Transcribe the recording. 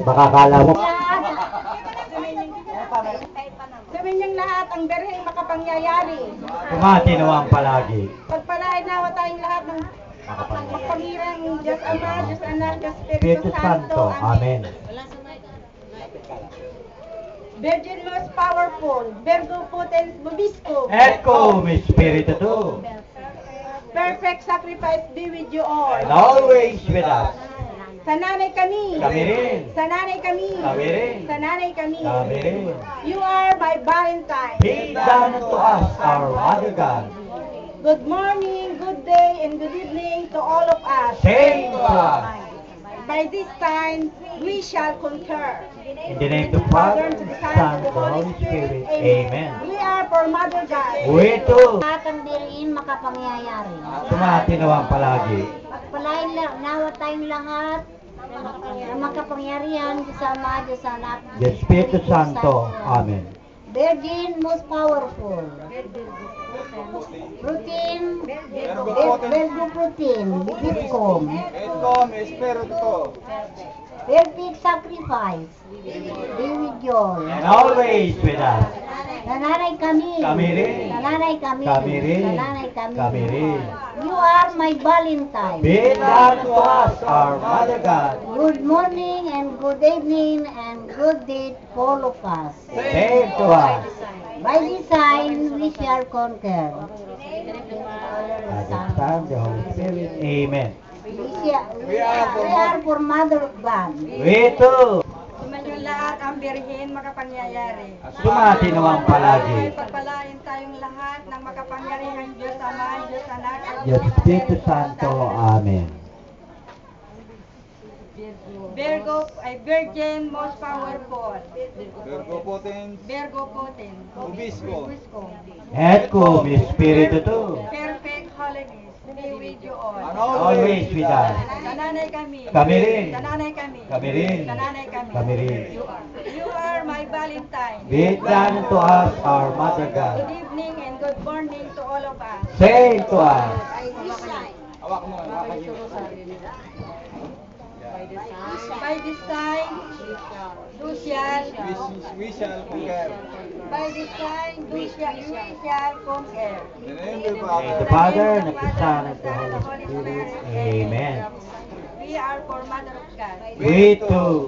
Baka kala mo. Sabihin niyong lahat, ang berheng makapangyayari. Tumatinawang palagi. Pagpalain nawa tayong lahat ng makapangyarang Diyos Ama, Diyos Anak, Diyos Espiritu Santo. Amen. Virgin most powerful, Virgo potens bubisco. Echo, mi Espiritu tu. Perfect sacrifice be with you all. And always with us. Sa nanay kami. Kami rin. Sa nanay kami. Kami rin. Sa nanay kami. Kami rin. You are my Valentine. Be done to us, our Mother God. Good morning, good day, and good evening to all of us. Same to us. By this time, we shall concur. In the name of the Father, to the Son, and the Holy Spirit. Amen. We are for Mother God. We too. Lahat ang diriin makapangyayari. Tumatinawang palagi. Pagpalain nawa tayong lahat ng makapangyarihan sa Ama, Diyos Anak, The Espiritu Santo. Amen. Virgin, most powerful. Protein, Virgo protein, Bitcom. Edcom, Espiritu. Perfect sacrifice, be with you. And always with us. Nananay kami. Kami rin. Nananay kami. Kami rin. Nananay kami. Kami rin. You are my Valentine. Be done to us, our Mother God. Good morning and good evening and good day to all of us. Same to us. By design, we shall conquer. By the Son, the Holy Spirit. Amen. We are for Mother of God. We too. Sumayon lahat ang birhen makapangyayari. Tumatinawang palagi. Pagpalain tayong lahat ng makapangyarihang Diyos Ama, Diyos Anak, at The Espiritu Santo. Amen. Virgin most powerful. Virgo potens. Virgo potent. Ubisco. Echo, mi Espiritu tu. Perfect holiness. Be with you all. Always with us. Sa nanay kami. Kami rin. Sa nanay kami. Kami rin. Sa nanay kami. Kami rin. You are my Valentine. Be done to us, our Mother Good God. evening and good morning to all of us. Same to us. Hawak mo. Hawakan niyo. By this time, we shall. We shall conquer. By this time, we shall conquer. In the name of the Name Father. the Father, and of the Son, and of the Holy Spirit. Amen. We are for Mother of God. We too.